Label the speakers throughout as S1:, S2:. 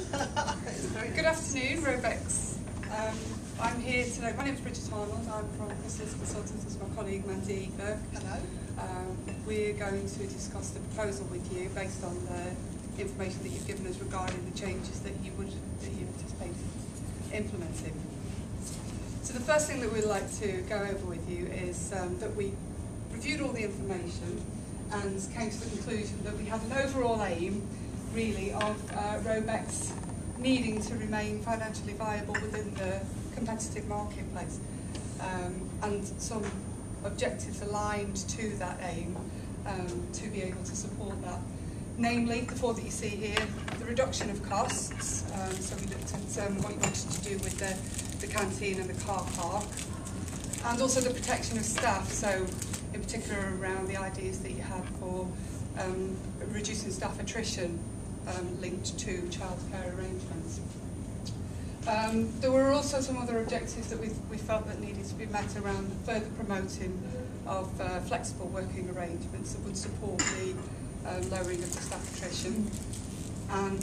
S1: Good afternoon, Robex. I'm here today. My name is Bridget Arnold. I'm from Chrysalis Consultants. This is my colleague Mandy Burke.
S2: Hello.
S1: We're going to discuss the proposal with you based on the information that you've given us regarding the changes that you anticipate implementing. So the first thing that we'd like to go over with you is that we reviewed all the information and came to the conclusion that we had an overall aim, really, of Robex needing to remain financially viable within the competitive marketplace, and some objectives aligned to that aim to be able to support that. Namely, the four that you see here, the reduction of costs, so we looked at what you wanted to do with the canteen and the car park, and also the protection of staff, so in particular around the ideas that you have for reducing staff attrition linked to childcare arrangements. There were also some other objectives that we felt that needed to be met around further promoting of flexible working arrangements that would support the lowering of the staff attrition, and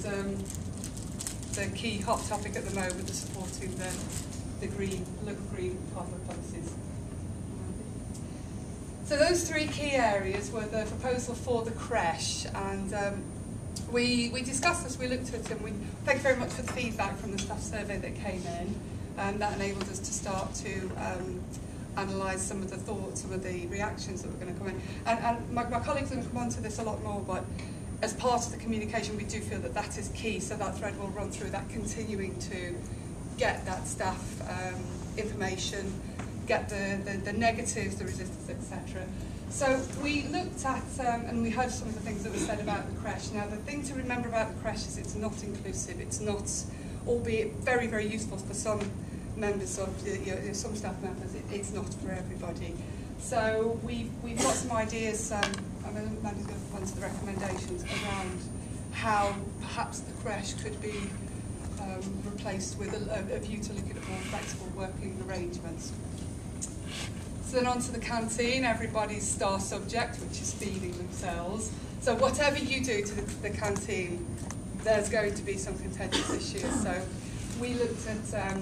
S1: the key hot topic at the moment is supporting the local green pathway policies. So those three key areas were the proposal for the creche, and we discussed this, we looked at it, and we thank you very much for the feedback from the staff survey that came in, and that enabled us to start to analyse some of the thoughts, some of the reactions that were going to come in. And my colleagues are going to come on to this a lot more, but as part of the communication we do feel that that is key, so that thread will run through that, continuing to get that staff information, get the negatives, the resistance, etc. So we looked at, and we heard some of the things that were said about the creche. Now, the thing to remember about the creche is it's not inclusive. It's not, albeit very, very useful for some members of, some staff members, it's not for everybody. So we've got some ideas, I'm going to go on to the recommendations around how perhaps the creche could be replaced with a view to looking at more flexible working arrangements. So then on to the canteen, everybody's star subject, which is feeding themselves. So whatever you do to the canteen, there's going to be some contentious issues. So we looked at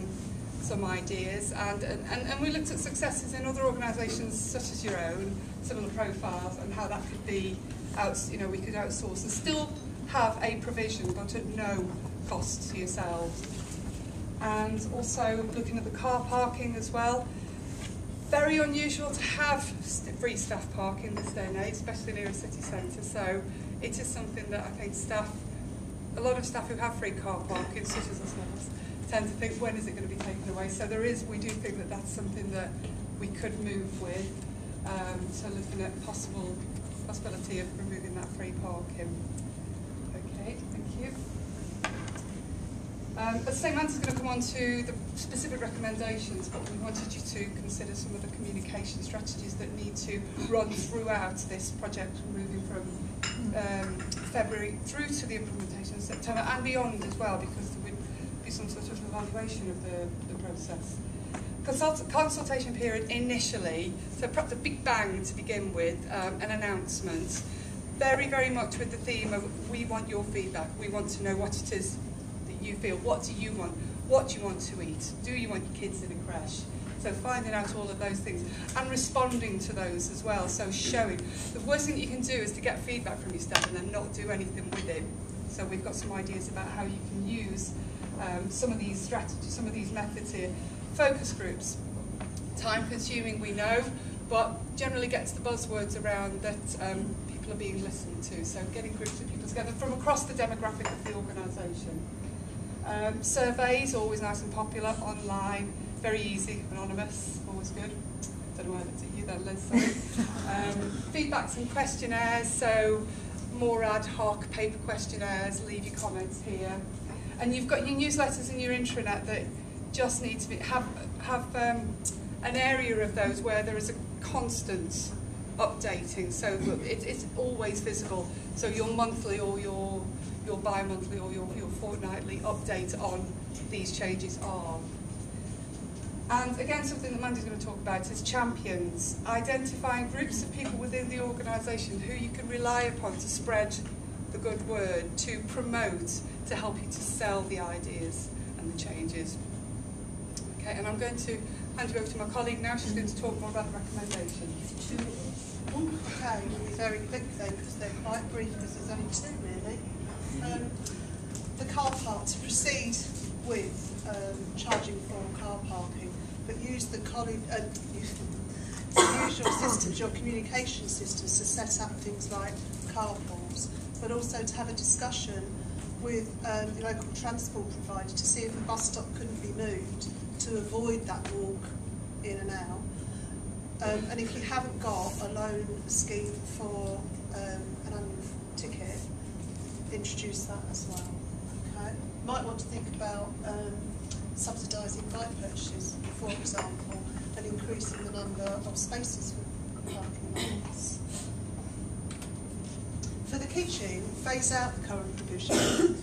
S1: some ideas, and we looked at successes in other organisations such as your own, similar profiles, and how that could be, we could outsource and still have a provision, but at no cost to yourselves. And also looking at the car parking as well. Very unusual to have free staff parking this day and age, especially near a city centre, so it is something that I think a lot of staff who have free car parking, such as ourselves, tend to think, when is it going to be taken away? So we do think that that's something that we could move with, so looking at possibility of removing that free parking. Okay, thank you. As the same answer is going to come on to the specific recommendations, but we wanted you to consider some of the communication strategies that need to run throughout this project, moving from February through to the implementation in September and beyond as well, because there would be some sort of evaluation of the process. Consultation period initially, so perhaps a big bang to begin with, an announcement, very, very much with the theme of we want your feedback, we want to know what it is you feel, what do you want to eat, do you want your kids in a creche, so finding out all of those things and responding to those as well, so showing. The worst thing that you can do is to get feedback from your staff and then not do anything with it, so we've got some ideas about how you can use some of these strategies, some of these methods here. Focus groups, time consuming we know, but generally gets the buzzwords around that people are being listened to, so getting groups of people together from across the demographic of the organisation. Surveys, always nice and popular, online, very easy, anonymous, always good. Don't know why I looked at you then, Liz. Feedbacks and questionnaires, so more ad hoc paper questionnaires, leave your comments here. And you've got your newsletters and your intranet that just need to have an area of those where there is a constant updating, so it's always visible. So your monthly or your bi-monthly or your fortnightly update on these changes are. And again, something that Mandy's going to talk about is champions, identifying groups of people within the organisation who you can rely upon to spread the good word, to promote to help you to sell the ideas and the changes. Okay, and I'm going to hand you over to my colleague now. She's going to talk more about the recommendations.
S2: 2 minutes. Okay, we'll be very quick then because they're quite brief because there's only 2 really. The car park, to proceed with charging for car parking, but use the use your systems, your communication systems to set up things like carpools, but also to have a discussion with the local transport provider to see if the bus stop couldn't be moved to avoid that walk in and out. And if you haven't got a loan scheme for an annual ticket, introduce that as well. Okay. Might want to think about subsidising bike purchases, for example, and increasing the number of spaces for parking lots. For the kitchen, phase out the current provision,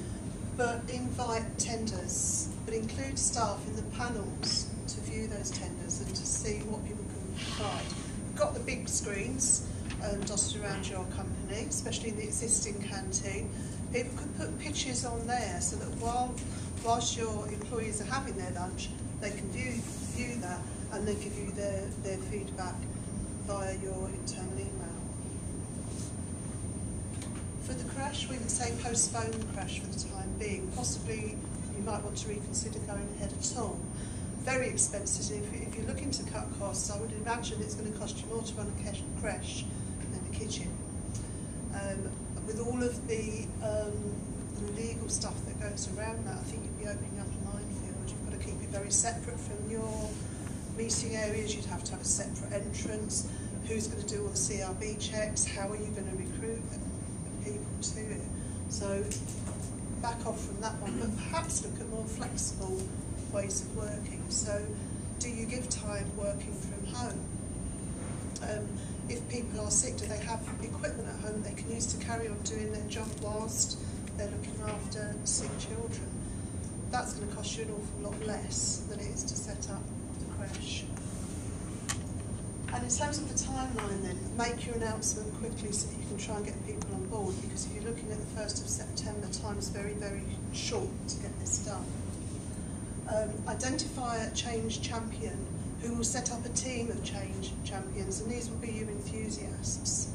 S2: but invite tenders, but include staff in the panels to view those tenders and to see what people can provide. We've got the big screens dotted around your company, especially in the existing canteen. People could put pictures on there so that whilst your employees are having their lunch, they can view that and then give you their feedback via your internal email. For the crash, we would say postpone the crash for the time being. Possibly you might want to reconsider going ahead at all. Very expensive. If you're looking to cut costs, I would imagine it's going to cost you more to run a crash than a kitchen. With all of the legal stuff that goes around that, I think you'd be opening up a minefield. You've got to keep it very separate from your meeting areas. You'd have to have a separate entrance. Who's going to do all the CRB checks? How are you going to recruit people to it? So back off from that one, but perhaps look at more flexible ways of working. So do you give time working from home? If people are sick, do they have equipment at home they can use to carry on doing their job whilst they're looking after sick children? That's going to cost you an awful lot less than it is to set up the creche. And in terms of the timeline then, make your announcement quickly so that you can try and get people on board, because if you're looking at the 1st of September, time is very, very short to get this done. Identify a change champion who will set up a team of change champions, and these will be your enthusiasts.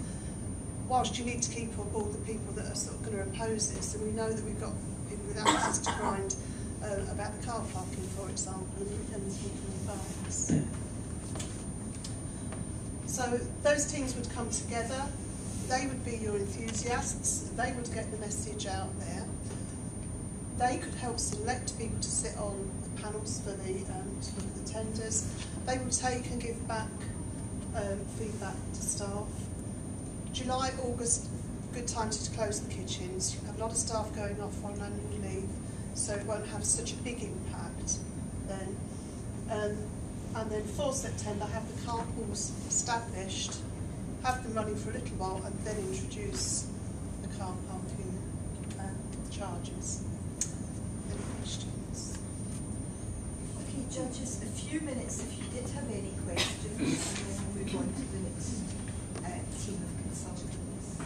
S2: Whilst you need to keep on board the people that are sort of going to oppose this, and we know that we've got people with access to grind about the car parking, for example, and people in bikes. So those teams would come together, they would be your enthusiasts, they would get the message out there. They could help select people to sit on the panels for the to look at the tenders. They will take and give back feedback to staff. July, August, good time to close the kitchens. You have a lot of staff going off on annual leave, so it won't have such a big impact then. And then for September, have the carpools established, have them running for a little while, and then introduce the car parking charges. Any questions?
S3: Okay, judges, a few minutes if you did have any questions, and then we'll move on to the next team of consultants.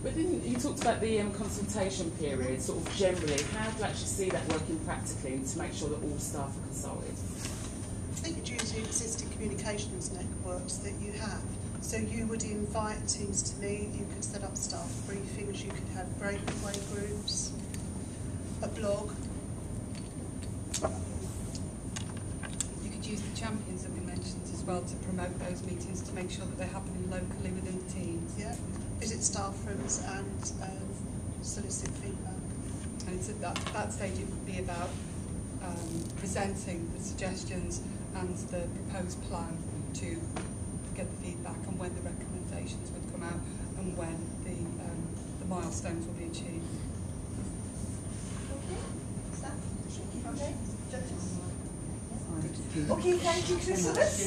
S4: But you talked about the consultation period, sort of generally. How do you actually see that working practically to make sure that all staff are consulted?
S2: I think it's using existing communications networks that you have. So you would invite teams to meet, you could set up staff briefings, you could have breakaway groups, a blog.
S1: You could use the champions that we mentioned as well to promote those meetings, to make sure that they're happening locally within the teams.
S2: Yeah, visit staff rooms and solicit feedback.
S1: And it's at that stage it would be about presenting the suggestions and the proposed plan to get the feedback on when the recommendations would come out and when the milestones will be achieved.
S3: Okay, staff? Okay, judges?
S4: Fine.
S3: Okay, thank you, Chrysalis.